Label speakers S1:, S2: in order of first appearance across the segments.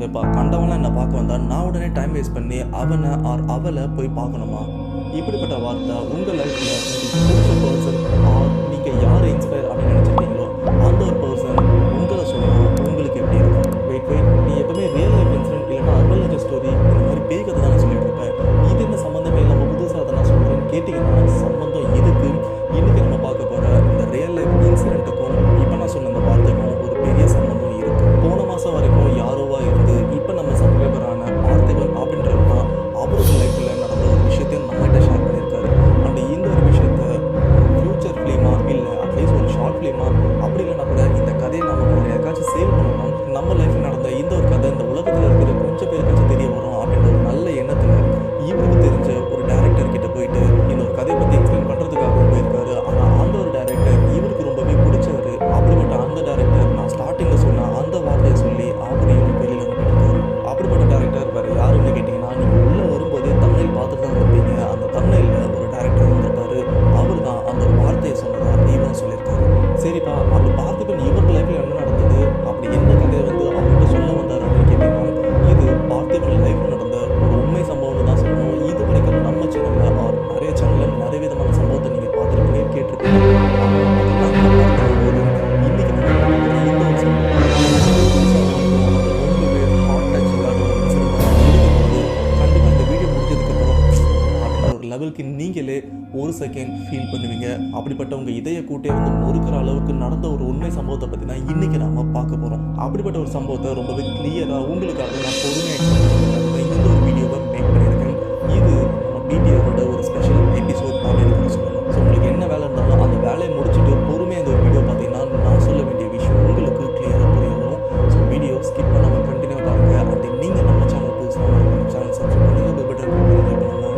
S1: எப்பா கண்டவன்லாம் என்னை பார்க்க வந்தா நான் உடனே டைம் வேஸ்ட் பண்ணி அவனை ஆர் அவளை போய் பார்க்கணுமா? இப்படிப்பட்ட வார்த்தை உங்கள் லைஃப்பில் பிடிச்ச பர்சன் ஆர் நீங்கள் யாரை இன்ஸ்பயர் அப்படின்னு நினச்சிருக்கீங்களோ அந்த ஒரு பர்சன் உங்களை சொல்லணும். உங்களுக்கு எப்படி இருக்கும்? வெயிட் நீ எப்பவுமே ரியல் லைஃப் இன்சிடென்ட் இல்லைன்னா அர்பன் லெஜண்ட் ஸ்டோரி இந்த மாதிரி பேய் கதை தானே சொல்லிட்டு இருப்பேன். இது என்ன சம்மந்தமே இல்லாமல் புதுசாக அதை நான் சொல்கிறேன்னு கேட்டிங்கன்னா சம்மந்தம் இருக்கு. இன்றைக்கி நம்ம பார்க்க போகிற இந்த ரியல் லைஃப் இன்சிடென்ட்டுக்கும் இப்போ நான் சொன்ன இந்த வார்த்தைக்கும் ஒரு பெரிய சம்மந்தம் இருக்குது. போன மாதம் வரைக்கும் யாரோவா இருந்து இப்போ நம்ம சப்ஸ்கிரைபரான பார்த்திபன் அப்படின்றவர் தான் அவரோட லைஃப்பில் நடந்த ஒரு விஷயத்தையும் நம்மகிட்ட ஷேர் பண்ணியிருக்காரு. அண்ட் இந்த ஒரு விஷயத்த ஃப்யூச்சர் ஃபிலிமா இல்லை அட்லீஸ்ட் ஒரு ஷார்ட் ஃபிலிமா அப்படி இல்லைனா கூட இந்த கதையை நம்ம யாருக்காச்சும் சேல் பண்ணணும். நம்ம லைஃப்பில் நடந்த இந்த ஒரு கதை இந்த உலகத்தில் இருக்கிற கொஞ்சம் பேருக்காச்சும் தெரிய வரும் அப்படின்ற ஒரு நல்ல எண்ணத்தில் இவருக்கு தெரிஞ்ச ஒரு டைரக்டர் கிட்ட போயிட்டு இந்த ஒரு கதையை பற்றி எக்ஸ்பிளைன் பண்ணுறதுக்காக போயிருக்காரு. ஆனால் அந்த ஒரு டைரக்டர் இவருக்கு ரொம்பவே பிடிச்சவர். அப்படிப்பட்ட அந்த டைரக்டர் நான் ஸ்டார்டிங்கில் சொன்ன அந்த வார்த்தையை சொல்லி அவரையும் வெளியில் அனுப்பிட்டாரு. அப்படிப்பட்ட டைரக்டர் வேறு யாருன்னு கேட்டிங்கன்னா நீங்கள் உள்ளே வரும்போதே தமிழில் பார்த்துட்டு தான் இருப்பீங்க. அந்த தமிழில் ஒரு டைரக்டர் வந்திருப்பாரு. அவர் தான் அந்த ஒரு வார்த்தையை சொன்னதா இவரும் சொல்லியிருக்காரு. சரிப்பா, அப்படி பார்த்திபன் இவர் லைஃப்பில் என்ன நடந்தது, அப்படி என்ன கதையை வந்து அவர்கிட்ட சொல்ல வந்தார் அப்படின்னு கேட்டிங்கன்னா இது பார்த்திபன் லைஃப்பில் நடந்த ஒரு உண்மை சம்பவம்னு தான் சொல்லணும். இது வரைக்கும் நம்ம சேனலில் ஆர் நிறைய சேனலில் நிறைய விதமான சம்பவத்தை நீங்கள் பார்த்துருப்பீங்க, கேட்டிருப்பீங்க. இன்னைக்கு இந்த ஒரு சம்பவம் ரொம்பவே ஹாட் டச்சிங்கான ஒரு இன்சிடென்ட் இருக்கும்போது கண்டிப்பாக இந்த வீடியோ முடிஞ்சதுக்கப்புறம் அப்படின்ற ஒரு லெவலுக்கு நீங்களே ஒரு செகண்ட் ஃபீல் பண்ணுவீங்க. அப்படிப்பட்ட உங்கள் இதய கூட்டே வந்து நொறுக்கிற அளவுக்கு நடந்த ஒரு உண்மை சம்பவத்தை பற்றி தான் இன்றைக்கி நாம் பார்க்க போகிறோம். அப்படிப்பட்ட ஒரு சம்பவத்தை ரொம்பவே கிளியராக உங்களுக்காக நான் பொறுமையாக இந்த ஒரு வீடியோவை மேக் பண்ணியிருக்கேன். இது நம்ம பிடிஆரோட ஒரு ஸ்பெஷல் எபிசோட் அப்படின்னு சொல்லணும். ஸோ உங்களுக்கு என்ன வேலை இருந்தாலும் அந்த வேலையை முடிச்சுட்டு பொறுமையாக இந்த ஒரு வீடியோ பார்த்தீங்கன்னா நான் சொல்ல வேண்டிய விஷயம் உங்களுக்கு கிளியராக புரிய வரும். ஸோ வீடியோ ஸ்கிப் பண்ணாமல் கண்டினியூ பாருங்கள். அப்படி நீங்கள் நம்ம சேனல் புதுசாக நம்ம சேனல் சப்ஸ்கிரைப் பண்ணுங்கள், பெட்டர் பண்ணலாம். வீடியோவில் பண்ணலாம்.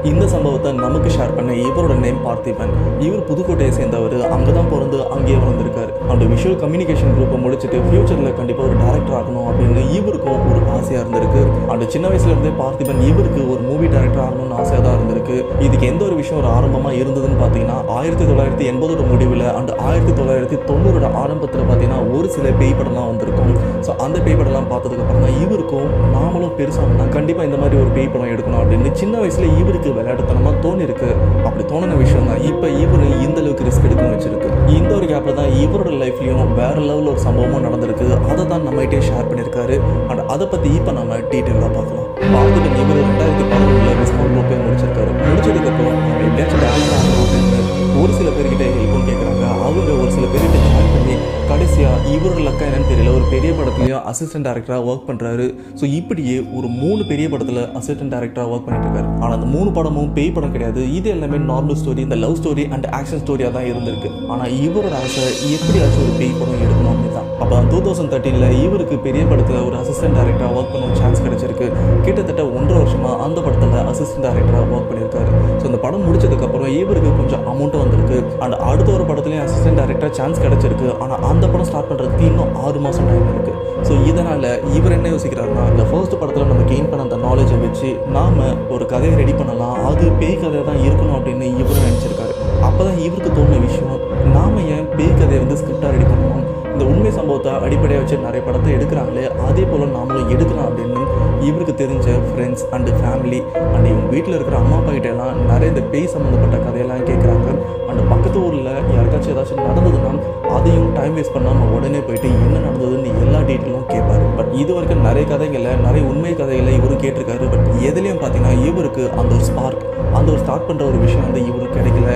S1: இந்த சம்பவத்தை நமக்கு ஷேர் பண்ண இவரோட நேம் பார்த்திபன். இவர் புதுக்கோட்டையை சேர்ந்தவர். அங்கே தான் பிறந்து அங்கேயே வளர்ந்துருக்காரு. அந்த விஷுவல் கம்யூனிகேஷன் குரூப்பை முடிச்சுட்டு ஃபியூச்சரில் கண்டிப்பாக ஒரு டேரக்டர் ஆகணும் அப்படின்னு இவருக்கும் ஒரு ஆசையாக இருந்திருக்கு. அந்த சின்ன வயசுலேருந்தே பார்த்திபன் இவருக்கு ஒரு மூவி டேரக்டர் ஆகணும்னு ஆசையாக தான் இருந்திருக்கு. இதுக்கு எந்த ஒரு விஷயம் ஒரு ஆரம்பமாக இருந்ததுன்னு பார்த்தீங்கன்னா 1980 முடிவில் அண்ட் 1990 ஆரம்பத்தில் பார்த்தீங்கன்னா ஒரு சில பேய் படம்லாம் வந்திருக்கும். ஸோ அந்த பேய் படம்லாம் பார்த்ததுக்கப்புறம் தான் இவருக்கும் நாமளும் பெருசாக கண்டிப்பாக இந்த மாதிரி ஒரு பேய் படம் எடுக்கணும் அப்படின்னு சின்ன வயசில் இவருக்கு விளையாட்டுத்தனமாக தோணிருக்கு. அப்படி தோணின விஷயம் தான் இப்போ இவர் இந்த அளவுக்கு ரிஸ்க் எடுக்க வச்சிருக்கு. இந்த ஒரு கேப்பில் தான் இவரோட லைஃப்லையும் வேற லெவலில் ஒரு சம்பவமும் நடந்திருக்கு. அதை தான் நம்மகிட்டே ஷேர் பண்ணியிருக்காரு. அண்ட் அதை பற்றி இப்போ நம்ம டீட்டெயிலாக பார்க்கலாம். பார்த்துட்டு இவர் 2011 டிஸ்கவுண்ட் குரூப்பே முடிச்சிருக்காரு. முடிச்சதுக்கப்புறம் நம்ம எப்படியாச்சும் டேரக்டர் ஆகணும் அப்படின்னு ஒரு சில பேர்கிட்ட ஹெல்ப்பும் கேட்குறாங்க. அவங்க ஒரு சில பேர்கிட்ட ஜாயின் பண்ணி கடைசியாக இவரோட லக்கா என்னன்னு தெரியல ஒரு பெரிய படத்துலையும் அசிஸ்டன்ட் டேரக்டராக ஒர்க் பண்ணுறாரு. ஸோ இப்படியே ஒரு 3 பெரிய படத்தில் அசிஸ்டன்ட் டேரக்டராக ஒர்க் பண்ணிட்டு இருக்காரு. ஆனால் அந்த 3 படமும் பேய் படம் கிடையாது. இது எல்லாமே நார்மல் ஸ்டோரி, இந்த லவ் ஸ்டோரி அண்ட் ஆக்ஷன் ஸ்டோரியாக தான் இருந்திருக்கு. ஆனால் இவரோட ஆசை எப்படியாச்சும் ஒரு பேய் படம் எடுக்கணும் அப்படின்னு தான். அப்போ 2013 இவருக்கு பெரிய படத்தில் ஒரு அசிஸ்டன்ட் டேரக்டராக ஒர்க் பண்ண சான்ஸ் கிடைச்சிருக்கு. கிட்டத்தட்ட 1.5 வருஷமாக அந்த படத்தில் அசிஸ்டன்ட் டேரக்டராக ஒர்க் பண்ணியிருக்காரு. ஸோ இந்த படம் முடிச்சதுக்கப்புறம் இவருக்கு கொஞ்சம் அமௌண்ட்டும் வந்திருக்கு. அண்ட் அடுத்த ஒரு படத்துலையும் அசிஸ்டன்ட் டேரக்டராக சான்ஸ் கிடைச்சிருக்கு. ஆனால் அந்த படம் ஸ்டார்ட் பண்ணுறதுக்கு இன்னும் 6 மாதம் டைம் இருக்குது. ஸோ இதனால் இவர் என்ன யோசிக்கிறாருன்னா இந்த ஃபர்ஸ்ட் படத்தில் நம்ம கெயின் பண்ண அந்த நாலேஜை வச்சு நாம் ஒரு கதையை ரெடி பண்ணலாம், அது பேய் கதை தான் இருக்கணும் அப்படின்னு இவரும் நினச்சிருக்காரு. அப்போ தான் இவருக்கு தோணுன விஷயம், நாம் ஏன் பேய் கதையை வந்து ஸ்கிரிப்டாக ரெடி பண்ணணும், இந்த உண்மை சம்பவத்தை அடிப்படையாக வச்சு நிறைய படத்தை எடுக்கிறாங்களே அதே போல் நாமளும் எடுக்கலாம் அப்படின்னு இவருக்கு தெரிஞ்ச ஃப்ரெண்ட்ஸ் அண்டு ஃபேமிலி அண்ட் இவங்க வீட்டில் இருக்கிற அம்மா அப்பா கிட்ட எல்லாம் நிறைய இந்த பேய் சம்மந்தப்பட்ட கதையெல்லாம் கேட்குறாங்க. அண்ட் பக்கத்து ஊரில் யாருக்காச்சும் ஏதாச்சும் நடந்ததுன்னா அதையும் டைம் வேஸ்ட் பண்ணாமல் உடனே போயிட்டு என்ன நடந்ததுன்னு எல்லா டீட்டெயிலும் கேட்பாரு. பட் இது வரைக்கும் நிறைய கதைகளை நிறைய உண்மை கதைகளை இவரும் கேட்டிருக்காரு. பட் எதுலேயும் பார்த்தீங்கன்னா இவருக்கு அந்த ஒரு ஸ்பார்க், அந்த ஒரு ஸ்டார்ட் பண்ணுற ஒரு விஷயம் வந்து இவருக்கு கிடைக்கல.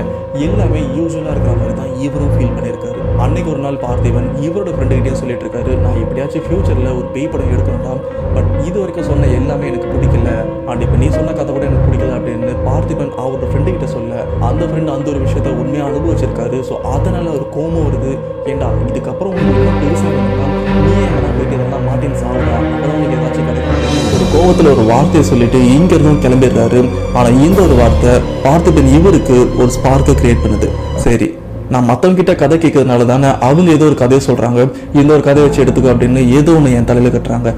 S1: எல்லாமே யூஸ்வலாக இருக்கிற மாதிரி தான் இவரும் ஃபீல் பண்ணியிருக்காரு. அன்னைக்கு ஒரு நாள் பார்த்திபன் இவரோட ஃப்ரெண்டுகிட்டே சொல்லிட்டு இருக்காரு, நான் எப்படியாச்சும் ஃபியூச்சரில் ஒரு பேய் படம் எடுக்கணும்டா, பட் இது வரைக்கும் சொன்ன எல்லாமே எனக்கு பிடிக்கல அண்ட் இப்போ நீ சொன்ன கதை கூட எனக்கு பிடிக்கல அப்படின்னு பார்த்திபன் அவரோட ஃப்ரெண்டுகிட்ட சொல்ல அந்த ஃப்ரெண்டு அந்த ஒரு விஷயத்த உண்மையாக அனுபவிச்சிருக்காரு. ஸோ அதனால் ஒரு கோபம் வருது, ஏண்டா இதுக்கப்புறம் உங்களுக்கு பெருசாக வேணும்னா நீ எங்கன்னா போயிட்டு இதெல்லாம் மாட்டின்னு சாப்பிடா, அப்போதான் உங்களுக்கு ஏதாச்சும் கிடைக்கும் ஒரு கோபத்தில் ஒரு வார்த்தையை சொல்லிட்டு இங்கிருந்தும் கிளம்பிடுறாரு. ஆனால் இந்த ஒரு வார்த்தை பார்த்திபன் இவருக்கு ஒரு ஸ்பார்க்கை கிரியேட் பண்ணுது. சரி, நான் மற்றவங்க கிட்ட கதை கேட்கறதுனால தானே அவங்க ஏதோ ஒரு கதையை சொல்கிறாங்க, இந்த ஒரு கதையை வச்சு எடுத்துக்கோ அப்படின்னு ஏதோ ஒன்று என் தலையில் கட்டுறாங்க.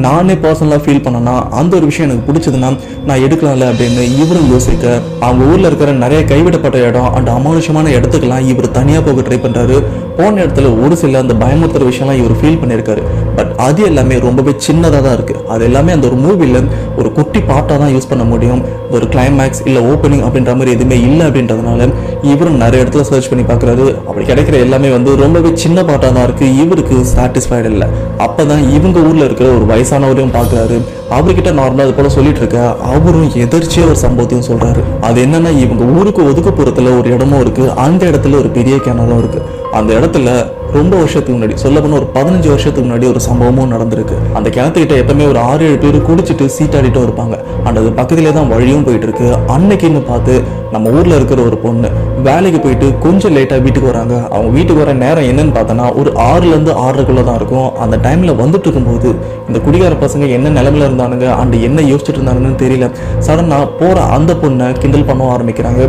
S1: நானே பர்சனலாக ஃபீல் பண்ணனா அந்த ஒரு விஷயம் எனக்கு பிடிச்சதுன்னா நான் எடுக்கலாம்ல அப்படின்னு இவரும் யோசிக்க அவங்க ஊரில் இருக்கிற நிறைய கைவிடப்பட்ட இடம் அந்த அமானுஷமான இடத்துக்கெல்லாம் இவர் தனியாக போக ட்ரை பண்ணுறாரு. போன இடத்துல ஒரு சில அந்த பயமுறுத்துற விஷயம்லாம் இவர் ஃபீல் பண்ணியிருக்காரு. பட் அது எல்லாமே ரொம்பவே சின்னதாக தான் இருக்குது. அது எல்லாமே அந்த ஒரு மூவியில் ஒரு குட்டி பாட்டாக தான் யூஸ் பண்ண முடியும். ஒரு கிளைமேக்ஸ் இல்லை ஓப்பனிங் அப்படின்ற மாதிரி எதுவுமே இல்லை அப்படின்றதுனால இவரும் நிறைய இடத்துல சர்ச் பண்ணி பார்க்குறாரு. அப்படி கிடைக்கிற எல்லாமே வந்து ரொம்பவே சின்ன பாட்டாக தான் இருக்குது. இவருக்கு சாட்டிஸ்ஃபைடு இல்லை. அப்போ தான் இவங்க ஊரில் இருக்கிற ஒரு வயசானவரையும் பார்க்குறாரு. அவர்கிட்ட நார்மலாக அது போல் சொல்லிட்டு இருக்க அவரும் எதிர்ச்சியாக ஒரு சம்பவத்தையும் சொல்கிறாரு. அது என்னன்னா இவங்க ஊருக்கு ஒதுக்குப்புறத்தில் ஒரு இடமும் இருக்குது. அந்த இடத்துல ஒரு பெரிய கிணறும் இருக்குது. அந்த இடத்துல ரொம்ப வருஷத்துக்கு முன்னாடி சொல்ல போனால் ஒரு 15 வருஷத்துக்கு முன்னாடி ஒரு சம்பவமும் நடந்திருக்கு. அந்த கிணத்துக்கிட்ட எப்பவுமே ஒரு 6-7 பேர் குடிச்சிட்டு சீட்டாடிட்டும் இருப்பாங்க. அண்ட் அது பக்கத்திலே தான் வழியும் போயிட்டு இருக்கு. அன்னைக்குன்னு பார்த்து நம்ம ஊரில் இருக்கிற ஒரு பொண்ணு வேலைக்கு போயிட்டு கொஞ்சம் லேட்டாக வீட்டுக்கு வராங்க. அவங்க வீட்டுக்கு வர நேரம் என்னன்னு பார்த்தோன்னா ஒரு 6லேருந்து 6:30 தான் இருக்கும். அந்த டைமில் வந்துட்டு இருக்கும்போது இந்த குடிகார பசங்க என்ன நிலைமையில இருந்தானுங்க அண்ட் என்ன யோசிச்சுட்டு இருந்தாங்கன்னு தெரியல. சடனாக போகிற அந்த பொண்ணை கிண்டல் பண்ண ஆரம்பிக்கிறாங்க.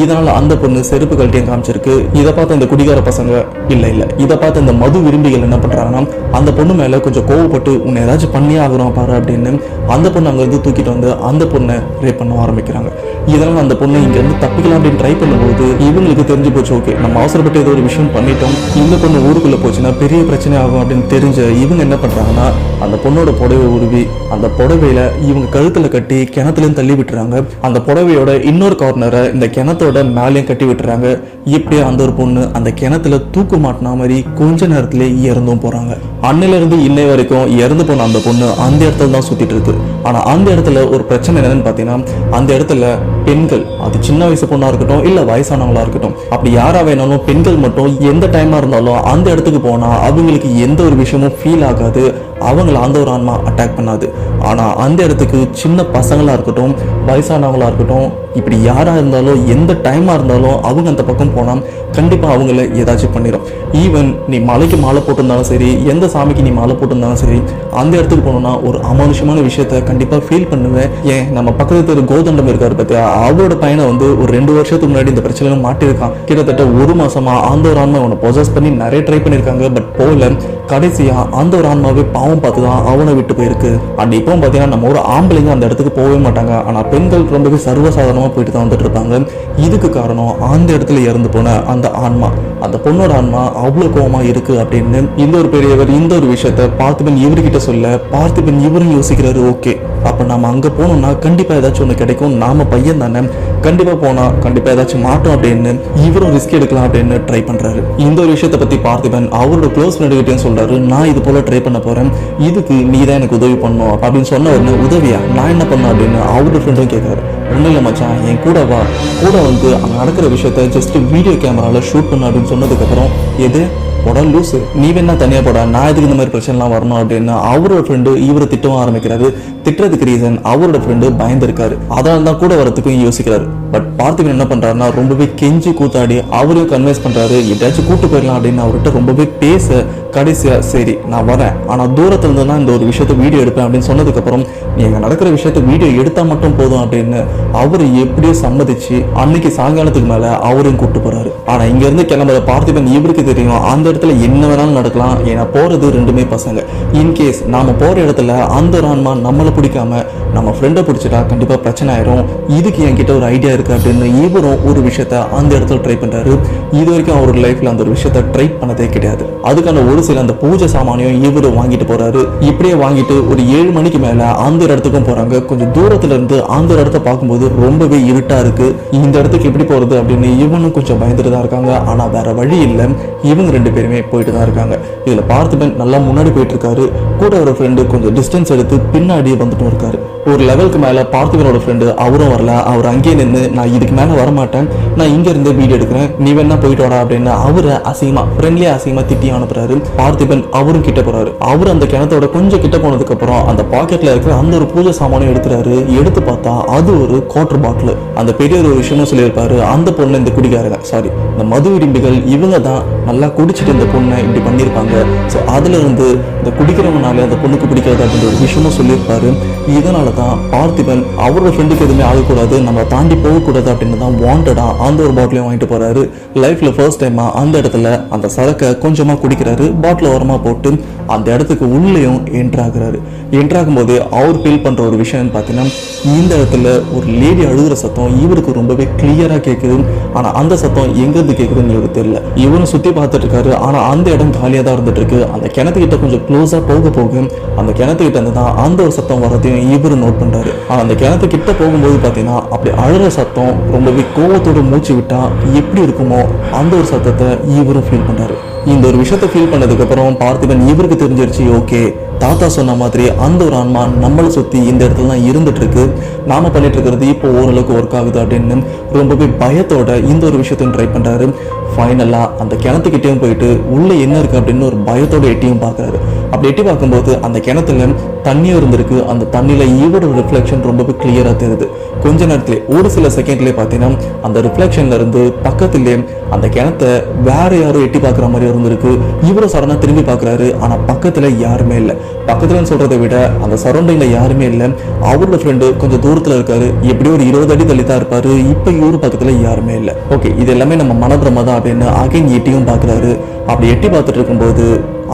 S1: இதனால் அந்த பொண்ணு செருப்பு கழட்டியும் காமிச்சிருக்கு. இதை பார்த்து அந்த குடிகார பசங்க இல்லை இதை பார்த்து இந்த மது விரும்பிகள் என்ன பண்ணுறாங்கன்னா அந்த பொண்ணு மேலே கொஞ்சம் கோவப்பட்டு உன்னை ஏதாச்சும் பண்ணியே ஆகணும் பாரு அப்படின்னு அந்த பொண்ணு அங்கேருந்து தூக்கிட்டு வந்து அந்த பொண்ணை ரேப் பண்ண ஆரம்பிக்கிறாங்க. இதனால் அந்த பொண்ணை இங்கேருந்து தப்பிக்கலாம் அப்படின்னு ட்ரை பண்ணும்போது இவங்களுக்கு தெரிஞ்சு போச்சு, ஓகே நம்ம அவசரப்பட்டு ஏதோ ஒரு விஷயம் பண்ணிட்டோம், இந்த பொண்ணு ஊருக்குள்ளே போச்சுன்னா பெரிய பிரச்சனை ஆகும் அப்படின்னு தெரிஞ்ச இவங்க என்ன பண்ணுறாங்கன்னா அந்த பொண்ணோட புடவை உருவி அந்த புடவையில இவங்க கழுத்தில் கட்டி கிணத்துலையும் தள்ளி விட்டுறாங்க. அந்த புடவையோட இன்னொரு கார்னரை இந்த கிணத்தோட மேலேயும் கட்டி விட்டுறாங்க. இப்படியே அந்த ஒரு பொண்ணு அந்த கிணத்துல தூக்கு மாட்டின மாதிரி கொஞ்ச நேரத்திலே இறந்தும் போறாங்க. அன்னிலிருந்து இன்னை வரைக்கும் இறந்து போன அந்த பொண்ணு அந்த இடத்துல தான் சுத்திட்டு இருக்கு. ஆனா அந்த இடத்துல ஒரு பிரச்சனை என்னன்னு பாத்தீங்கன்னா அந்த இடத்துல பெண்கள், அது சின்ன வயசு பொண்ணா இருக்கட்டும் இல்ல வயசானவங்களா இருக்கட்டும், அப்படி யாரா வேணாலும் பெண்கள் மட்டும் எந்த டைமா இருந்தாலும் அந்த இடத்துக்கு போனா அவங்களுக்கு எந்த ஒரு விஷயமும் ஃபீல் ஆகாது, அவங்கள அந்த ஒரு ஆன்மா அட்டாக் பண்ணாது. ஆனா அந்த இடத்துக்கு சின்ன பசங்களா இருக்கட்டும் வயசானவங்களா இருக்கட்டும் இப்படி யாரா இருந்தாலும் எந்த டைமா இருந்தாலும் அவங்க அந்த பக்கம் போனா கண்டிப்பா அவங்கள ஏதாச்சும் பண்ணிடும். ஈவன் நீ மலைக்கு மாலை போட்டிருந்தாலும் சரி, எந்த சாமிக்கு நீ மாலை போட்டிருந்தாலும் சரி, அந்த இடத்துக்கு போனோம்னா ஒரு அமானுஷமான விஷயத்த கண்டிப்பா ஃபீல் பண்ணுவேன். ஏன் நம்ம பக்கத்து தெரு கோதண்டம் இருக்காரு பார்த்தியா, அவரோட பையனை வந்து ஒரு 2 வருஷத்துக்கு முன்னாடி இந்த பிரச்சனை மாட்டிருக்கான். கிட்டத்தட்ட 1 மாசமா அந்த ஒரு ஆன்மா அவனை பொசஸ் பண்ணி நிறைய ட்ரை பண்ணியிருக்காங்க. பட் போல கடைசியா அந்த ஒரு ஆன்மாவே பாவம் பார்த்து தான் அவனை விட்டு போயிருக்கு. அண்ட் இப்போ பார்த்தீங்கன்னா நம்ம ஒரு ஆம்பளைங்க அந்த இடத்துக்கு போகவே மாட்டாங்க. ஆனால் பெண்கள் ரொம்பவே சர்வசாதாரணமாக போயிட்டு தான் வந்துட்டு இருப்பாங்க. இதுக்கு காரணம் அந்த இடத்துல இறந்து போன அந்த ஆன்மா, அந்த பொண்ணோட ஆன்மா அவ்வளோ கோவமா இருக்கு அப்படின்னு இந்த ஒரு பெரியவர் இந்த ஒரு விஷயத்த பார்த்திபன் இவர்கிட்ட சொல்ல பார்த்திபன் இவரும் யோசிக்கிறாரு, ஓகே அப்போ நம்ம அங்கே போனோம்னா கண்டிப்பாக ஏதாச்சும் ஒன்று கிடைக்கும், நாம பையன் தானே, கண்டிப்பாக போனால் கண்டிப்பாக ஏதாச்சும் மாட்டோம் அப்படின்னு இவரும் ரிஸ்க் எடுக்கலாம் அப்படின்னு ட்ரை பண்ணுறாரு. இந்த ஒரு விஷயத்தை பற்றி பார்த்திபன் அவரோட க்ளோஸ் ஃப்ரெண்டுகிட்டையும் சொல்கிறாரு, நான் இது போல் ட்ரை பண்ண போகிறேன், இதுக்கு நீ தான் எனக்கு உதவி பண்ணணும் அப்படின்னு சொன்ன உடனே உதவியா நான் என்ன பண்ணேன் அப்படின்னு அவரோட ஃப்ரெண்டும் கேட்குறாரு. ஒன்றும் இல்லை மச்சான், என் கூட வா, கூட வந்து அங்கே நடக்கிற விஷயத்த ஜஸ்ட் வீடியோ கேமராவில் ஷூட் பண்ண அப்படின்னு சொன்னதுக்கப்புறம் எது போடா லூஸு, நீ வேணா தனியாக போடா, நான் எதுக்கு இந்த மாதிரி பிரச்சனைலாம் வரணும் அப்படின்னு அவரோட ஃப்ரெண்டு இவரை திட்டவும் ஆரம்பிக்கிறாரு. திட்டுறதுக்கு ரீசன் அவரோட ஃப்ரெண்டு பயந்துருக்காரு, அதனால தான் கூட வரத்துக்கும் யோசிக்கிறாரு. பட் பார்த்திபன் என்ன பண்றாருன்னா ரொம்பவே கெஞ்சி கூத்தாடி அவரையும் கன்வின்ஸ் பண்றாரு, எப்படியாச்சும் கூட்டு போயிடலாம் அப்படின்னு அவர்கிட்ட ரொம்பவே பேச கடைசியா சரி நான் வரேன், ஆனா தூரத்துல இருந்து தான் இந்த ஒரு விஷயத்த வீடியோ எடுப்பேன் அப்படின்னு சொன்னதுக்கு அப்புறம் நீ அங்க நடக்கிற விஷயத்த வீடியோ எடுத்தா மட்டும் போதும் அப்படின்னு அவரு எப்படியோ சம்மதிச்சு அன்னைக்கு சாயங்காலத்துக்கு மேல அவரையும் கூட்டு போறாரு. ஆனா இங்க இருந்து கிளம்புற பார்த்திபன் இவருக்கு தெரியும் அந்த இடத்துல என்ன வேணாலும் நடக்கலாம், ஏன்னா போறது 2மே பசங்க. இன்கேஸ் நாம போற இடத்துல அந்த ஆன்மா நம்மளை பிடிக்காம நம்ம ஃப்ரெண்டை பிடிச்சிட்டா கண்டிப்பா பிரச்சனை ஆயிரும், இதுக்கு என்கிட்ட ஒரு ஐடியா இருக்கு அப்படின்னு இவரும் ஒரு விஷயத்த அந்த இடத்துல ட்ரை பண்றாரு. இது வரைக்கும் அவரோட லைஃப்ல அந்த ஒரு விஷயத்த ட்ரை பண்ணதே கிடையாது. அதுக்கான ஒரு சில அந்த பூஜை சாமானியம் இவரு வாங்கிட்டு போறாரு. இப்படியே வாங்கிட்டு ஒரு 7 மணிக்கு மேல அந்த இடத்துக்கும் போறாங்க. கொஞ்சம் தூரத்துல இருந்து அந்த இடத்த பார்க்கும்போது ரொம்பவே இருட்டா இருக்கு. இந்த இடத்துக்கு எப்படி போறது அப்படின்னு இவனும் கொஞ்சம் பயந்துட்டு தான் இருக்காங்க. ஆனா வேற வழி இல்லை, இவங்க 2 பேருமே போயிட்டு தான் இருக்காங்க. இதுல பார்த்திபன் நல்லா முன்னாடி போயிட்டு இருக்காரு, கூட ஒரு ஃப்ரெண்டு கொஞ்சம் டிஸ்டன்ஸ் எடுத்து பின்னாடி வந்துட்டு இருக்காரு. ஒரு லெவலுக்கு மேல பார்த்திபனோட ஃப்ரெண்டு அவரும் வரல, அவர் அங்கேயே நின்று நான் இதுக்கு மேல வரமாட்டேன், நான் இங்க இருந்து வீடியோ எடுக்கிறேன், நீ வேணா போயிட்டு வாடா அப்படின்னு அவரை அசிங்கமா ஃப்ரெண்ட்லியா அசிங்கமா திட்டி அனுப்புறாரு. பார்த்திபன் அவரும் கிட்ட போறாரு. அவர் அந்த கிணத்தோட கொஞ்சம் கிட்ட போனதுக்கு அப்புறம் அந்த பாக்கெட்ல இருக்கிற அந்த ஒரு பூஜை சாமானும் எடுத்துறாரு. எடுத்து பார்த்தா அது ஒரு குவார்டர் பாட்டில். அந்த பெரிய ஒரு விஷயமும் சொல்லியிருப்பாரு, அந்த பொண்ணு இந்த குடிக்காரங்க சாரி இந்த மது விரும்பிகள் இவங்க தான் நல்லா குடிச்சிட்டு இந்த பொண்ணை இப்படி பண்ணியிருப்பாங்க. ஸோ அதுல இருந்து இந்த குடிக்கிறவனால அந்த பொண்ணுக்கு பிடிக்காது அப்படின்ற ஒரு விஷயமும் சொல்லியிருப்பாரு. இதனால அதனால தான் பார்த்திபன் அவரோட ஃப்ரெண்டுக்கு எதுவுமே ஆகக்கூடாது, நம்ம தாண்டி போகக்கூடாது அப்படின்னு தான் வாண்டடா அந்த ஒரு பாட்டிலையும் வாங்கிட்டு போறாரு. லைஃப்ல ஃபர்ஸ்ட் டைமா அந்த இடத்துல அந்த சரக்கை கொஞ்சமா குடிக்கிறாரு. பாட்டில் ஓரமா போட்டு அந்த இடத்துக்கு உள்ளேயும் என்ட்ராகிறாரு. என்ட்ராகும் போது அவர் ஃபீல் பண்ற ஒரு விஷயம் பார்த்தீங்கன்னா, இந்த இடத்துல ஒரு லேடி அழுகுற சத்தம் இவருக்கு ரொம்பவே கிளியரா கேட்குது. ஆனா அந்த சத்தம் எங்கிருந்து கேட்குதுன்னு இவருக்கு தெரியல. இவரும் சுத்தி பார்த்துட்டு இருக்காரு. ஆனா அந்த இடம் காலியா தான் இருந்துட்டு இருக்கு. அந்த கிணத்துக்கிட்ட கொஞ்சம் க்ளோஸா போக போக அந்த கிணத்துக்கிட்ட இருந்து தான் அந்த ஒரு சத்தம் வரதையும் இவரு நோட் பண்றாரு. ஆனா அந்த கிணத்துக்கிட்ட போகும்போது பார்த்தீங்கன்னா அப்படி அழுற சத்தம் ரொம்பவே கோவத்தோட மூச்சு விட்டா எப்படி இருக்குமோ அந்த ஒரு சத்தத்தை இவரும் ஃபீல் பண்றாரு. இந்த ஒரு விஷயத்தை ஃபீல் பண்ணதுக்கு அப்புறம் பார்த்திபன் இவருக்கு தெரிஞ்சிருச்சு, ஓகே தாத்தா சொன்ன மாதிரி அந்த ஒரு ஆன்மா நம்மளை சுற்றி இந்த இடத்துல தான் இருந்துட்டு இருக்கு, நாம பண்ணிட்டு இருக்கிறது இப்போ ஓரளவுக்கு ஒர்க் ஆகுது அப்படின்னு ரொம்பவே பயத்தோட இந்த ஒரு விஷயத்தையும் ட்ரை பண்றாரு. ஃபைனலா அந்த கிணத்துக்கிட்டையும் போயிட்டு உள்ள என்ன இருக்கு அப்படின்னு ஒரு பயத்தோட எட்டியும் பார்க்கறாரு. அப்படி எட்டி பார்க்கும்போது அந்த கிணத்துல தண்ணியும் இருந்திருக்கு. அந்த தண்ணியில இவரோட ரிஃப்ளெக்ஷன் ரொம்பவே கிளியரா தெரியுது. கொஞ்ச நேரத்திலே ஒரு சில செகண்ட்லேயே பார்த்தீங்கன்னா அந்த ரிஃப்ளெக்ஷன்ல இருந்து பக்கத்திலே அந்த கிணத்தை வேற யாரும் எட்டி பார்க்குற மாதிரி இருந்திருக்கு. இவரும் சடனா திரும்பி பார்க்குறாரு. ஆனா பக்கத்துல யாருமே இல்லை. பக்கத்துலன்னு சொல்றதை விட அந்த சரௌண்டிங்ல யாருமே இல்லை. அவரோட ஃப்ரெண்டு கொஞ்சம் தூரத்துல இருக்காரு. எப்படியும் ஒரு 20 அடி தள்ளி தான் இருப்பாரு. இப்ப இவரு பக்கத்துல யாருமே இல்லை. ஓகே, இது எல்லாமே நம்ம மனப்பிரம தான் அப்படின்னு அகைன் எட்டியும் பார்க்குறாரு. அப்படி எட்டி பார்த்துட்டு இருக்கும்போது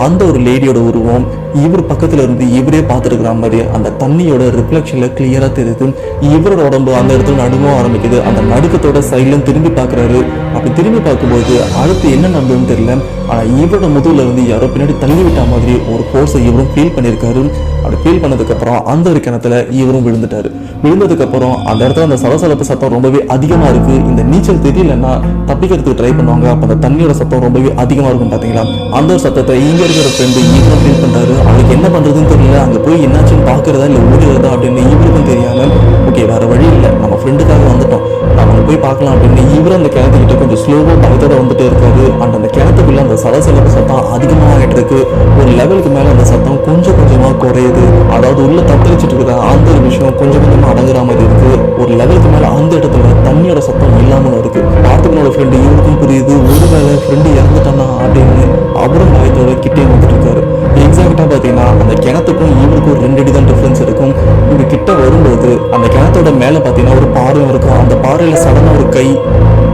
S1: அந்த ஒரு லேடியோட உருவம் இவர் பக்கத்துல இருந்து இவரே பார்த்துருக்கிற மாதிரி அந்த தண்ணியோட ரிஃப்ளெக்ஷன்ல கிளியரா தெரியுது. இவரோட உடம்பு அந்த இடத்துல நடுங்க ஆரம்பிக்குது. அந்த நடுக்கத்தோட சைட்ல திரும்பி பார்க்குறாரு. அப்படி திரும்பி பார்க்கும்போது அடுத்து என்ன நடந்ததுன்னு தெரியல. ஆனா இவரோட முதுகுல இருந்து யாரோ பின்னாடி தள்ளி விட்ட மாதிரி ஒரு ஃபோர்ஸை இவரும் ஃபீல் பண்ணியிருக்காரு. அப்படி ஃபீல் பண்ணதுக்கு அப்புறம் அந்த ஒரு கிணத்துல இவரும் விழுந்துட்டாரு. விழுந்ததுக்கு அப்புறம் அந்த இடத்துல அந்த சலசலப்பு சத்தம் ரொம்பவே அதிகமா இருக்கு. இந்த நீச்சல் தெரியலன்னா தப்பிக்கிறதுக்கு ட்ரை பண்ணுவாங்க. அப்ப அந்த தண்ணியோட சத்தம் ரொம்பவே அதிகமா இருக்கும் பாத்தீங்களா. அந்த ஒரு சத்தத்தை இங்க இருக்கிற ஃப்ரெண்டு இவரும் ஃபீல் பண்றாரு. அவருக்கு என்ன பண்றதுன்னு தெரியல. அங்க போய் என்னாச்சுன்னு பாக்குறதா இல்ல ஓடுறதா அப்படின்னு இவருக்கும் தெரியாம, ஓகே வேற வழி இல்லை, நம்ம ஃப்ரெண்டுக்காக வந்துட்டோம், நம்ம போய் பார்க்கலாம் அப்படின்னு இவரும் அந்த கிணத்துக்கிட்ட கொஞ்சம் ஸ்லோவா பயத்தோட வந்துட்டு இருக்காரு. அண்ட் அந்த கிணத்துக்குள்ள அந்த சலசலப்பு சத்தம் அதிகமாகிட்டு இருக்கு. ஒரு லெவலுக்கு மேல அந்த சத்தம் கொஞ்சம் கொஞ்சமா குறையுது. அதாவது உள்ள தத்தளிச்சுட்டு இருக்கிற அந்த ஒரு விஷயம் கொஞ்சம் கொஞ்சமா அடங்குற மாதிரி இருக்கு. ஒரு லெவலுக்கு மேல அந்த இடத்துல தண்ணியோட சத்தம் இல்லாமலும் இருக்கு. பார்த்திபனோட ஃப்ரெண்டு இவருக்கும் புரியுது, ஒருவேளை ஃப்ரெண்டு இறந்துட்டானா அப்படின்னு அவரும் பயத்தோட கிட்டே வந்துட்டு இருக்காரு. எக்ஸாக்டா பாத்தீங்கன்னா அந்த கிணத்துக்கும் இவருக்கும் 2 அடி தான் டிஃபரன்ஸ் இருக்கும். இவரு கிட்ட வரும்போது அந்த கிணத்தோட மேல பாத்தீங்கன்னா ஒரு பாறையும் இருக்கும். அந்த பாறையில சடனா ஒரு கை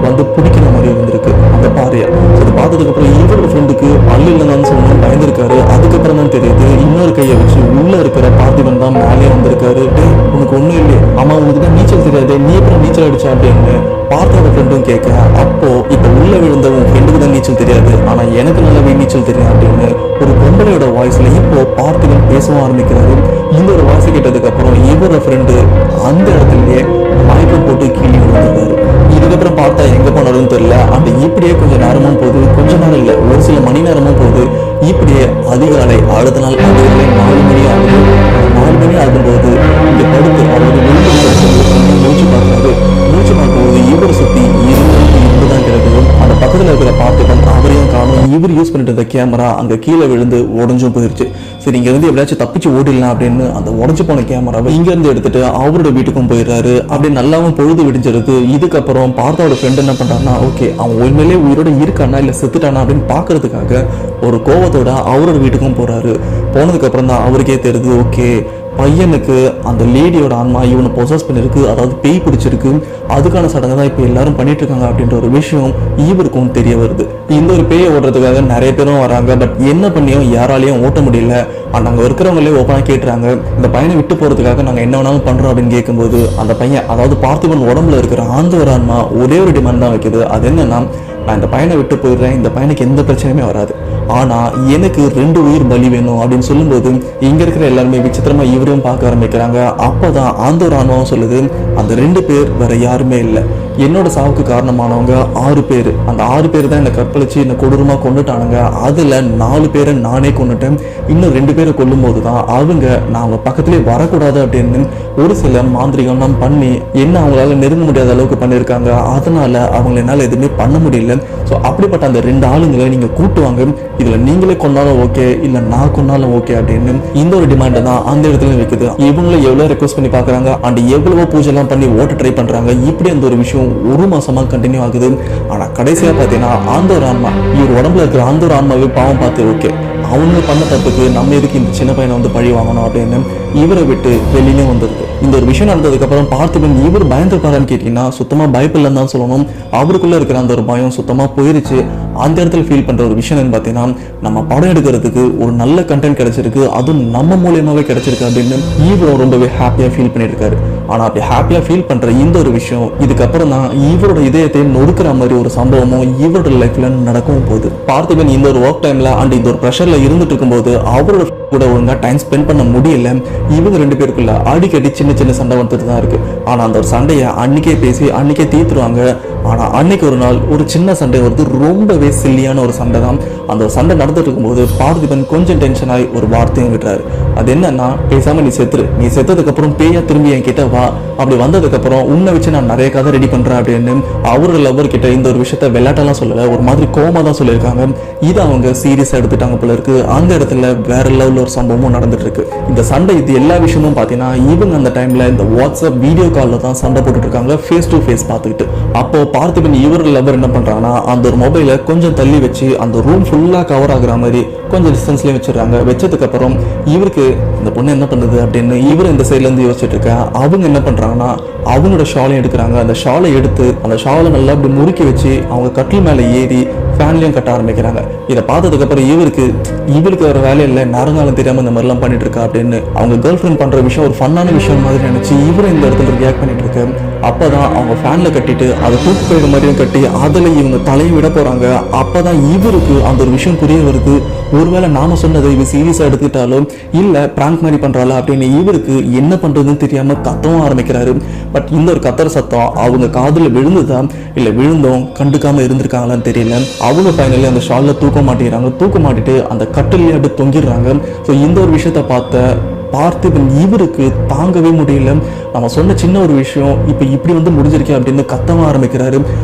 S1: வந்து பிடிக்கிற மாதிரி இருந்திருக்கு அந்த பாறையை. அதை பார்த்ததுக்கு அப்புறம் இவரோட ஃப்ரெண்டுக்கு பல்லு இல்லைன்னு சொல்லணும் பயந்துருக்காரு. அதுக்கப்புறம் தான் தெரியுது இன்னொரு கையை வச்சு உள்ள இருக்கிற பார்த்திபன் தான் மேலே வந்திருக்காரு. உனக்கு ஒண்ணும் இல்லையே, ஆமா உனக்கு தான் நீச்சல் தெரியாது, நீ அப்புறம் நீச்சல் அடிச்சா அப்படின்னு பார்த்தோட ஃப்ரெண்டும் கேட்க, அப்போ இப்ப உள்ள விழுந்த உன் ஃப்ரெண்டுக்கு தான் நீச்சல் தெரியாது, ஆனா எனக்கு நல்லாவே நீச்சல் தெரியும் அப்படின்னு ஒரு பொம்பளையோட வாய்ஸ்ல இப்போ பார்த்திபன் பேசவும் ஆரம்பிக்கிறாரு. இந்த ஒரு வாய்ஸ் கேட்டதுக்கு அப்புறம் இவரோட ஃப்ரெண்டு அந்த இடத்துலயே மயக்கம் போட்டு கீழே விழுந்துருக்காரு. இதுக்கப்புறம் பார்த்தா எங்க போனாலும் தெரியல. அந்த இப்படியே கொஞ்சம் நேரமும் போகுது, கொஞ்ச நேரம் இல்லை ஒரு சில மணி நேரமும் போகுது. இப்படியே அதிகாலை அடுத்த நாள் அதிகாலை 4 மணி ஆகுது. 4 மணி ஆகும்போது இங்க படுத்து அதாவது மூச்சு பார்க்குறாரு. மூச்சு பார்க்கும்போது இவரை சுத்தி 20 தான் கிடக்குது. அந்த பக்கத்துல இருக்கிற பார்த்திபன் அவரையும் காணும். இவர் யூஸ் பண்ணிட்டு இருந்த கேமரா அங்க கீழே விழுந்து உடஞ்சும் போயிருச்சு. சரி இங்க இருந்து எப்படியாச்சும் தப்பிச்சு ஓடிடலாம் அப்படின்னு அந்த உடஞ்சு போன கேமராவை இங்க இருந்து எடுத்துட்டு அவரோட வீட்டுக்கும் போயிடுறாரு. அப்படி நல்லாவும் பொழுது விடிஞ்சிருக்கு. இதுக்கப்புறம் பார்த்தோட ஃப்ரெண்ட் என்ன பண்றாருன்னா, ஓகே அவன் உண்மையிலே உயிரோட இருக்கானா இல்ல செத்துட்டானா அப்படின்னு பாக்குறதுக்காக ஒரு கோவத்தோட அவரோட வீட்டுக்கும் போறாரு. போனதுக்கு அப்புறம் தான் அவருக்கே தெரியுது, ஓகே பையனுக்கு அந்த லேடியோட ஆன்மா இவனை பொசஸ் பண்ணிருக்கு, அதாவது பேய் பிடிச்சிருக்கு, அதுக்கான சடங்கு தான் இப்போ எல்லாரும் பண்ணிட்டு இருக்காங்க அப்படின்ற ஒரு விஷயம் இவருக்கும் தெரிய வருது. இந்த ஒரு பேயை ஓட்டுறதுக்காக நிறைய பேரும் வராங்க. பட் என்ன பண்ணியும் யாராலையும் ஓட்ட முடியல. அண்ட் அங்கே இருக்கிறவங்களே ஓப்பனாக கேட்டுறாங்க, இந்த பையனை விட்டு போறதுக்காக நாங்கள் என்ன வேணாலும் பண்றோம் அப்படின்னு கேட்கும்போது அந்த பையன் அதாவது பார்த்திபன் உடம்புல இருக்கிற அந்த ஒரு ஆன்மா ஒரே ஒரு டிமாண்ட் தான் வைக்குது. அது என்னன்னா, நான் இந்த பையனை விட்டு போயிடுறேன், இந்த பையனுக்கு எந்த பிரச்சனையுமே வராது, ஆனா எனக்கு 2 உயிர் பலி வேணும் அப்படின்னு சொல்லும்போது இங்க இருக்கிற எல்லாருமே விசித்திரமா இவரையும் பார்க்க ஆரம்பிக்கிறாங்க. அப்பதான் அந்த ஒரு ஆன்மாவும் சொல்லுது, அந்த 2 பேர் வேற யாருமே இல்லை, என்னோட சாவுக்கு காரணமானவங்க 6 பேர். அந்த 6 பேர் தான் என்னை கற்பழிச்சு என்னை கொடூரமா கொண்டுட்டானுங்க. அதுல 4 பேரை நானே கொண்டுட்டேன். இன்னும் 2 பேரை கொல்லும் போதுதான் அவங்க நான் அவங்க பக்கத்திலே வரக்கூடாது அப்படின்னு ஒரு சில மாந்திரிகம்லாம் பண்ணி என்ன அவங்களால நெருங்க முடியாத அளவுக்கு பண்ணியிருக்காங்க. அதனால அவங்களை என்னால எதுவுமே பண்ண முடியல. ஸோ ஸோ அப்படிப்பட்ட அந்த 2 ஆளுங்களை நீங்க கூட்டுவாங்க, இதுல நீங்களே கொண்டாலும் ஓகே இல்ல நான் கொண்டாலும் ஓகே அப்படின்னு இந்த ஒரு டிமாண்டை தான் அந்த இடத்துல வைக்குது. இவங்களை எவ்வளவு ரெக்வஸ்ட் பண்ணி பாக்குறாங்க அண்ட் எவ்வளவோ பூஜை எல்லாம் பண்ணி ஓட்ட ட்ரை பண்றாங்க. இப்படி அந்த ஒரு விஷயம் 1 மாசமா கண்டினியூ ஆகுது. ஆனா கடைசியா பாத்தீங்கன்னா அந்த ஒரு ஆன்மா, இவர் உடம்புல இருக்கிற அந்த ஒரு ஆன்மாவே பாவம் பார்த்து ஓகே அவங்க பண்ண தப்புக்கு நம்ம எதுக்கு இந்த சின்ன பையனை வந்து பழி வாங்கணும் அப்படின்னு இவரை விட்டு வெளியிலே வந்துருது. இந்த ஒரு விஷயம் நடந்ததுக்கு அப்புறம் பார்த்திபன் இவர் பயந்துருப்பாரான்னு கேட்டீங்கன்னா சுத்தமா பயப்பில்லைன்னு தான் சொல்லணும். அவருக்குள்ள இருக்கிற அந்த ஒரு பயம் சுத்தமா போயிருச்சு. அந்த இடத்துல ஃபீல் பண்ற ஒரு விஷயம் என்னன்னு பார்த்தீங்கன்னா, நம்ம படம் எடுக்கிறதுக்கு ஒரு நல்ல கண்டென்ட் கிடைச்சிருக்கு, அதுவும் நம்ம மூலியமாவே கிடைச்சிருக்கு அப்படின்னு இவரும் ரொம்பவே ஹாப்பியா ஃபீல் பண்ணிட்டு இருக்காரு. ஆனா அப்படி ஹாப்பியா ஃபீல் பண்ற இந்த ஒரு விஷயம் இதுக்கப்புறம் தான் இவரோட இதயத்தை நொறுக்கிற மாதிரி ஒரு சம்பவமும் இவரோட லைஃப்ல நடக்கவும் போகுது. பார்த்திபன் இந்த ஒரு ஒர்க் டைம்ல அண்ட் இந்த ஒரு ப்ரெஷர்ல இருந்துட்டு இருக்கும்போது அவரோட கூட ஒழுங்கா டைம் ஸ்பெண்ட் பண்ண முடியல. இவங்க 2 பேருக்குள்ள அடிக்கடி சின்ன சின்ன சண்டை வந்துட்டு தான் இருக்கு. ஆனா அந்த ஒரு சண்டையை அன்னைக்கே பேசி அன்னைக்கே தீர்த்துருவாங்க. ஆனா அன்னைக்கு ஒரு நாள் ஒரு சின்ன சண்டை வருது, ரொம்பவே சில்லியான ஒரு சண்டை தான். அந்த ஒரு சண்டை நடந்துட்டு இருக்கும்போது பார்த்திபன் கொஞ்சம் டென்ஷன் ஆகி ஒரு வார்த்தையும் விட்டுறாரு. அது என்னன்னா, பேசாம நீ செத்துரு, நீ செத்ததுக்கு அப்புறம் பேயா திரும்பி என் கிட்ட வா, அப்படி வந்ததுக்கு அப்புறம் உன்னை வச்சு நான் நிறைய கதை ரெடி பண்றேன் அப்படின்னு அவரோட லவ்வர் கிட்ட இந்த ஒரு விஷயத்த விளையாட்டெல்லாம் சொல்லல, ஒரு மாதிரி கோமா தான் சொல்லியிருக்காங்க. இதை அவங்க சீரியஸா எடுத்துட்டாங்க போல இருக்கு. அந்த இடத்துல வேற லெவல்ல ஒரு சம்பவமும் நடந்துட்டு இருக்கு. இந்த சண்டை இது எல்லா விஷயமும் பாத்தீங்கன்னா இவங்க அந்த டைம்ல இந்த வாட்ஸ்அப் வீடியோ கால்ல தான் சண்டை போட்டுட்டு இருக்காங்க, ஃபேஸ் டு ஃபேஸ் பார்த்துக்கிட்டு. அப்போ பார்த்திபன் இவர் லவர் என்ன பண்றாங்கன்னா, அந்த ஒரு மொபைலை கொஞ்சம் தள்ளி வச்சு அந்த ரூம் ஃபுல்லா கவர் ஆகுற மாதிரி கொஞ்சம் டிஸ்டன்ஸ்லயே வச்சிடறாங்க. வச்சதுக்கு அப்புறம் இவருக்கு இந்த பொண்ணு என்ன பண்ணுது அப்படின்னு இவர் இந்த சைட்ல இருந்து யோசிச்சுட்டு இருக்க. அவங்க என்ன பண்றாங்கன்னா அவங்களோட ஷாலையும் எடுக்கிறாங்க. அந்த ஷாலை எடுத்து அந்த ஷாலை நல்லா அப்படி முறுக்கி வச்சு அவங்க கட்டில் மேலே ஏறி ஃபேன்லையும் கட்ட ஆரம்பிக்கிறாங்க. இதை பார்த்ததுக்கு அப்புறம் இவருக்கு ஒரு வேலை இல்லை, நேரங்காலம் தெரியாம இந்த மாதிரிலாம் பண்ணிட்டு இருக்கா அப்படின்னு அவங்க கேர்ள் ஃப்ரெண்ட் பண்ற விஷயம் ஒரு ஃபன்னான விஷயம் மாதிரி நினைச்சு இவரும் இந்த இடத்துல ரியாக்ட் பண்ணிட்டு இருக்கு. அப்பதான் அவங்க ஃபேன்ல கட்டிட்டு அதை தூக்கு கயிறு மாதிரியும் கட்டி அதுல இவங்க தலையை விட போறாங்க. அப்பதான் இவருக்கு அந்த ஒரு விஷயம் புரிய வருது, ஒருவேளை நாம சொன்னதை இவ சீரியஸா எடுத்துக்கிட்டாலும் இல்ல பிராங்க் மாதிரி பண்றாளா அப்படின்னு இவருக்கு என்ன பண்றதுன்னு தெரியாம கத்தவும் ஆரம்பிக்கிறாரு. பட் இந்த ஒரு கத்துற சத்தம் அவங்க காதுல விழுந்துதா இல்ல விழுந்தோம் கண்டுக்காம இருந்திருக்காங்களான்னு தெரியல. அவங்க ஃபைனலி அந்த ஷால்ல தூக்க மாட்டிட்டு அந்த கட்டிலே அப்படி தொங்கிடுறாங்க. ஸோ இந்த ஒரு விஷயத்த பார்த்த பார்த்திபன் இவருக்கு தாங்கவே முடியல. நம்ம சொன்ன சின்ன ஒரு விஷயம் இப்ப இப்படி வந்து முடிஞ்சிருக்கேன் அப்படின்னு கத்தமா ஆரம்பிக்கிறாரு.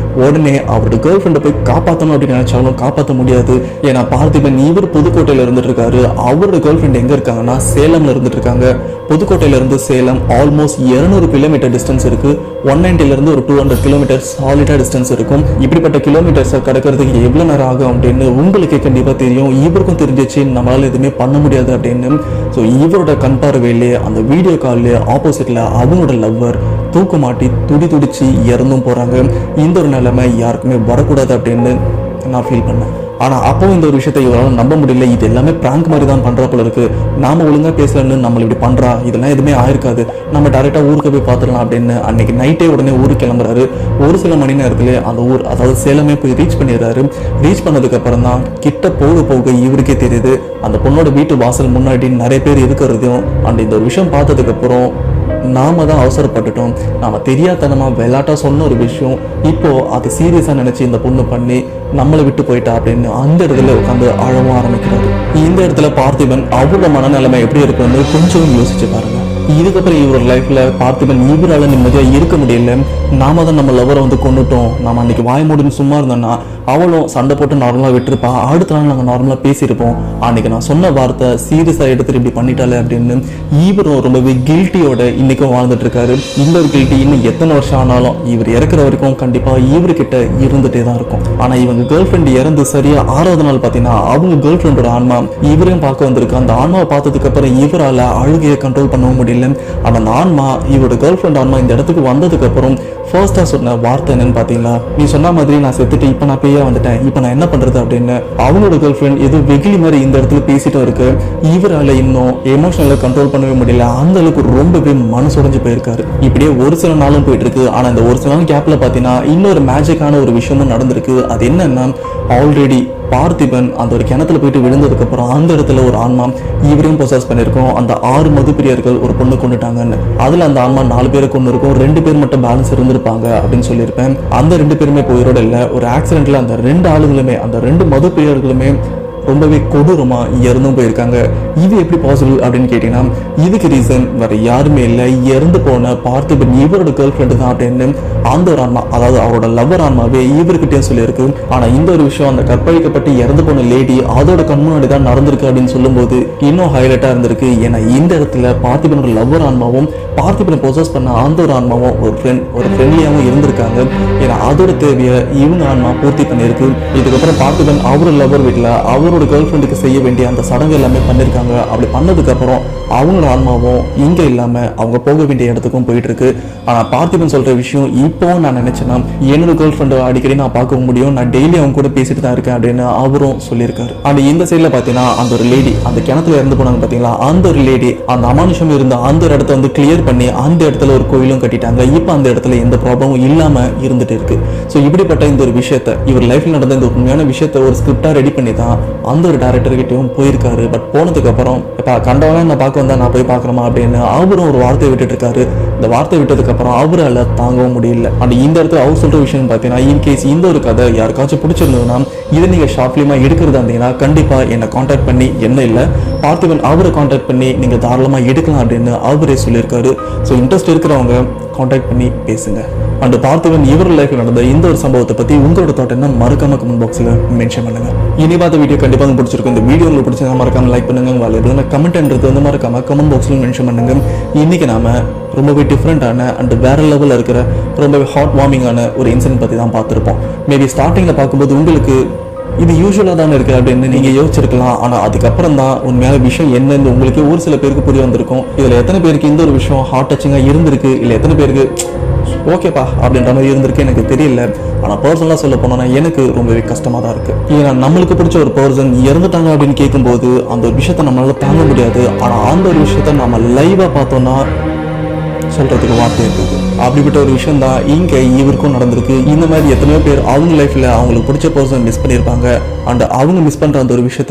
S1: உடனே அவரோட கேர்ள் ஃப்ரெண்டை போய் காப்பாற்றணும் அப்படின்னு நினைச்சாலும் காப்பாற்ற முடியாது. ஏன்னா பார்த்திபன் இவர் புதுக்கோட்டையில இருந்துட்டு இருக்காரு, அவரோட கேர்ள் ஃப்ரெண்ட் எங்க இருக்காங்கன்னா சேலம்ல இருந்துட்டு இருக்காங்க. புதுக்கோட்டையில இருந்து சேலம் ஆல்மோஸ்ட் 200 கிலோமீட்டர் டிஸ்டன்ஸ் இருக்கு. 190ல இருந்து ஒரு 200 கிலோமீட்டர் சாலிடா டிஸ்டன்ஸ் இருக்கும். இப்படிப்பட்ட கிலோமீட்டர்ஸை கடக்கிறதுக்கு எவ்வளவு நேரம் ஆகும் அப்படின்னு உங்களுக்கு கண்டிப்பா தெரியும். இவருக்கும் தெரிஞ்சிச்சு நம்மளால எதுவுமே பண்ண முடியாது அப்படின்னு. ஸோ இவரோட கண்பார்வையிலே அந்த வீடியோ கால்ல ஆப்போசிட்ல அவங்களோட லவ்வர் தூக்கு மாட்டி துடிச்சு இறந்தும் போறாங்க. இந்த ஒரு நிலைமை யாருக்குமே வரக்கூடாது அப்படின்னு நான் ஃபீல் பண்ணேன். ஆனால் அப்போ இந்த ஒரு விஷயத்தை இவரால் நம்ப முடியல. இது எல்லாமே பிராங்க் மாதிரி தான் பண்ணுறா போல இருக்கு, நாம ஒழுங்காக பேசலன்னு நம்மளை இப்படி பண்ணுறா, இதெல்லாம் எதுவுமே ஆயிருக்காது, நம்ம டேரெக்டாக ஊருக்கு போய் பார்த்துடலாம் அப்படின்னு அன்னைக்கு நைட்டே உடனே ஊருக்கு கிளம்புறாரு. ஒரு சில மணி நேரத்துல அந்த ஊர் அதாவது சேலமே போய் ரீச் பண்ணிடுறாரு. ரீச் பண்ணதுக்கு அப்புறம் தான் கிட்ட போக இவருக்கே தெரியுது அந்த பொண்ணோட வீட்டு வாசல் முன்னாடி நிறைய பேர் இருக்கிறதையும். அண்ட் இந்த ஒரு விஷயம் பார்த்ததுக்கு அப்புறம் நாம தான் அவசரப்பட்டுட்டோம், நாம தெரியாதனமா விளையாட்டா சொன்ன ஒரு விஷயம் இப்போ அது சீரியஸா நினைச்சு இந்த பொண்ணு பண்ணி நம்மளை விட்டு போயிட்டா அப்படின்னு அந்த இடத்துல உட்காந்து அழவும் ஆரம்பிக்கிறாரு. இந்த இடத்துல பார்த்திபன் அவரோட மனநிலைமை எப்படி இருக்குன்னு கொஞ்சம் யோசிச்சு பாருங்க. இதுக்கப்புறம் இவரோட லைஃப்ல பார்த்திபன் இவரால நிம்மதியா இருக்க முடியல. நாம தான் நம்ம லவரை வந்து கொண்டுட்டோம், நம்ம அன்னைக்கு வாய் மூடின்னு சும்மா இருந்தோம்னா அவளும் சண்டை போட்டு நார்மலா விட்டுருப்பா, அடுத்த நாள் நாங்கள் நார்மலா பேசியிருப்போம், அன்னைக்கு நான் சொன்ன வார்த்தை சீரியஸா எடுத்துட்டு இப்படி பண்ணிட்டாலே அப்படின்னு இவரும் ரொம்பவே கில்ட்டியோட இன்னைக்கும் வாழ்ந்துட்டு இருக்காரு. இந்த ஒரு கில்ட்டி இன்னும் எத்தனை வருஷம் ஆனாலும் இவர் இறக்குற வரைக்கும் கண்டிப்பா இவர்கிட்ட இருந்துட்டே தான் இருக்கும். ஆனா இவங்க கேர்ள் ஃப்ரெண்ட் இறந்து சரியா 6வது நாள் பாத்தீங்கன்னா அவங்க கேர்ள் ஃப்ரெண்டோட ஆன்மா இவரையும் பார்க்க வந்திருக்கு. அந்த ஆன்மாவை பார்த்ததுக்கு அப்புறம் இவரால அழுகையை கண்ட்ரோல் பண்ணவும் முடியல. அந்த ஆன்மா இவரோட கேர்ள் ஃப்ரெண்ட் ஆன்மா இந்த இடத்துக்கு வந்ததுக்கு அப்புறம் ஃபர்ஸ்டா சொன்ன வார்த்தை என்னன்னு பாத்தீங்களா, நீ சொன்ன மாதிரி நான் செத்துட்டு இப்ப நான் பேயா வந்துட்டேன், இப்ப நான் என்ன பண்றது அப்படின்னு அவங்களோட கேர்ள் ஃப்ரெண்ட் ஏதோ வெகுளி மாதிரி இந்த இடத்துல பேசிட்டு இருக்கு. இவரால இன்னும் எமோஷனல கண்ட்ரோல் பண்ணவே முடியல, அந்த அளவுக்கு ரொம்பவே மனசுடைஞ்சு போயிருக்காரு. இப்படியே ஒரு சில நாளும் போயிட்டு இருக்கு. ஆனா இந்த ஒரு சில நாள் கேப்ல பாத்தீங்கன்னா இன்னொரு மேஜிக்கான ஒரு விஷயமும் நடந்திருக்கு. அது என்னன்னா, ஆல்ரெடி பார்த்திபன் அந்த ஒரு கிணத்துல போயிட்டு விழுந்ததுக்கு அப்புறம் அந்த இடத்துல ஒரு ஆன்மா இவரையும் பொசஸ் பண்ணிருக்கோம். அந்த 6 மதுப்பிரியர்கள் ஒரு பொண்ணு கொண்டுட்டாங்கன்னு, அதுல அந்த ஆன்மா 4 பேரை கொண்டு இருக்கும், 2 பேர் மட்டும் பேலன்ஸ் இருந்திருப்பாங்க அப்படின்னு சொல்லியிருப்பேன். அந்த 2 பேருமே உயிரோட இல்ல, ஒரு ஆக்சிடென்ட்ல அந்த 2 ஆளுங்களுமே அந்த 2 மதுப்பிரியர்களுமே ரொம்பவே கொடூரமா இறந்தும் போயிருக்காங்க. இது எப்படி பாசிபிள் அப்படின்னு கேட்டீங்கன்னா இதுக்கு ரீசன் வேற யாருமே இல்லை, இறந்து போன பார்த்திபன் இவரோட கேர்ள் ஃப்ரெண்டு தான் அப்படின்னு அந்த ஒரு ஆன்மா, அதாவது அவரோட லவ்வர் ஆன்மாவே இவர்கிட்டயும் சொல்லியிருக்கு. ஆனா இந்த ஒரு விஷயம் அந்த கற்பழிக்கப்பட்டு இறந்து போன லேடி அதோட கண் முன்னாடி தான் நடந்திருக்கு அப்படின்னு சொல்லும்போது இன்னும் ஹைலைட்டா இருந்திருக்கு. ஏன்னா இந்த இடத்துல பார்த்திபனோட லவ்வர் ஆன்மாவும் பார்த்திபனை பொசஸ் பண்ண அந்த ஒரு ஆன்மாவும் ஒரு ஃப்ரெண்ட்லியாகவும் இருந்திருக்காங்க. ஏன்னா அதோட தேவையை இவங்க ஆன்மா பூர்த்தி பண்ணியிருக்கு. இதுக்கப்புறம் பார்த்திபன் அவரோட லவ்வர் வீட்டில் அவரோட கேர்ள் ஃப்ரெண்டுக்கு செய்ய வேண்டிய அந்த சடங்கு எல்லாமே பண்ணியிருக்காங்க. அப்படி பண்ணதுக்கு அப்புறம் அவங்களோட ஆன்மாவும் இங்க இல்லாம அவங்க போக வேண்டிய இடத்துக்கும் போயிட்டு இருக்கு. ஆனா பார்த்திபன் சொல்ற விஷயம் இப்போ நான் நினைச்சேன்னா என்னோட கேர்ள் ஃப்ரெண்டு அடிக்கடி நான் பார்க்க முடியும், நான் டெய்லி அவங்க கூட பேசிட்டு தான் இருக்கேன் அப்படின்னு அவரும் சொல்லியிருக்காரு. அண்ட் இந்த சைட்ல பாத்தீங்கன்னா அந்த ஒரு லேடி அந்த கிணத்துல இறந்து போனாங்க பாத்தீங்களா, அந்த ஒரு லேடி அந்த அமானுஷம் இருந்த அந்த ஒரு இடத்த வந்து கிளியர் பண்ணி அந்த இடத்துல ஒரு கோயிலும் கட்டிட்டாங்க. இப்போ அந்த இடத்துல எந்த ப்ராப்ளமும் இல்லாம இருந்துட்டு இருக்கு. ஸோ இப்படிப்பட்ட இந்த ஒரு விஷயத்த இவர் லைஃப்ல நடந்த இந்த உண்மையான விஷயத்த ஒரு ஸ்கிரிப்டா ரெடி பண்ணி தான் அந்த ஒரு டைரக்டர் கிட்டையும் போயிருக்காரு. பட் போனதுக்கு அப்புறம் இப்ப கண்டவங்க நான் பார்க்க வந்தா நான் போய் பார்க்கணுமா அப்படின்னு அவரும் ஒரு வார்த்தையை விட்டுட்டு இருக்காரு. இந்த வார்த்தை விட்டதுக்கு அப்புறம் அவரால் தாங்கவும் முடியல. அண்ட் இந்த இடத்துல அவர் சொல்ற விஷயம் பார்த்தீங்கன்னா இன்கேஸ் இந்த ஒரு கதை யாருக்காச்சும் பிடிச்சிருந்ததுன்னா இதை நீங்க ஷார்ட் ஃபிலிமா எடுக்கிறதா இருந்தீங்கன்னா கண்டிப்பா என்னை கான்டாக்ட் பண்ணி என்ன இல்லை பார்த்திபன் அவரை கான்டாக்ட் பண்ணி நீங்க தாராளமா எடுக்கலாம் அப்படின்னு அவரே சொல்லியிருக்காரு. ஸோ இன்ட்ரெஸ்ட் இருக்கிறவங்க கான்டாக்ட் பண்ணி பேசுங்க. அண்ட் பார்த்திபன் இவர் லைஃப்ல நடந்த இந்த ஒரு சம்பவத்தை பத்தி உங்களோட தாட் என்ன மறக்காம கமெண்ட் பாக்ஸ்ல மென்ஷன் பண்ணுங்க. இனி பார்த்த வீடியோ கண்டிப்பா உங்களுக்கு பிடிச்சிருக்கும். இந்த வீடியோ உங்களுக்கு பிடிச்சா மறக்காம லைக் பண்ணுங்க. வேலை கமெண்ட்ன்றது வந்து மறக்காம கமெண்ட் பாக்ஸ்ல மென்ஷன் பண்ணுங்க. இன்னைக்கு நாம ரொம்பவே டிஃப்ரெண்டான அண்ட் வேற லெவலில் இருக்கிற ரொம்பவே ஹாட் வார்மிங்கான ஒரு இன்சிடென்ட் பற்றி தான் பார்த்துருப்போம். மேபி ஸ்டார்டிங்கில் பார்க்கும்போது உங்களுக்கு இது யூஸ்வலாக தானே இருக்குது அப்படின்னு நீங்கள் யோசிச்சிருக்கலாம். ஆனால் அதுக்கப்புறம் தான் உண்மையான விஷயம் என்னன்னு உங்களுக்கு ஒரு சில பேருக்கு புரிய வந்திருக்கும். இதில் எத்தனை பேருக்கு இந்த ஒரு விஷயம் ஹார்ட் டச்சிங்காக இருந்திருக்கு, இல்லை எத்தனை பேருக்கு ஓகேப்பா அப்படின்ற மாதிரி இருந்திருக்கு எனக்கு தெரியல. ஆனால் பர்சனலாக சொல்ல போனோன்னா எனக்கு ரொம்பவே கஷ்டமாக தான் இருக்குது. ஏன்னா நம்மளுக்கு பிடிச்ச ஒரு பர்சன் இறந்துட்டாங்க அப்படின்னு கேட்கும்போது அந்த ஒரு விஷயத்த நம்மளால தாங்க முடியாது. ஆனால் அந்த ஒரு விஷயத்த நம்ம லைவாக பார்த்தோன்னா சொல்றதுக்கு வார்த்தை இருக்குது. அப்படிப்பட்ட ஒரு விஷயம் தான் இங்க இவருக்கும் நடந்திருக்கு. இந்த மாதிரி எத்தனையோ பேர் அவங்க லைஃப்ல அவங்களுக்கு பிடிச்ச பர்சன் மிஸ் பண்ணியிருப்பாங்க. அண்ட் அவங்க மிஸ் பண்ற அந்த ஒரு விஷயத்த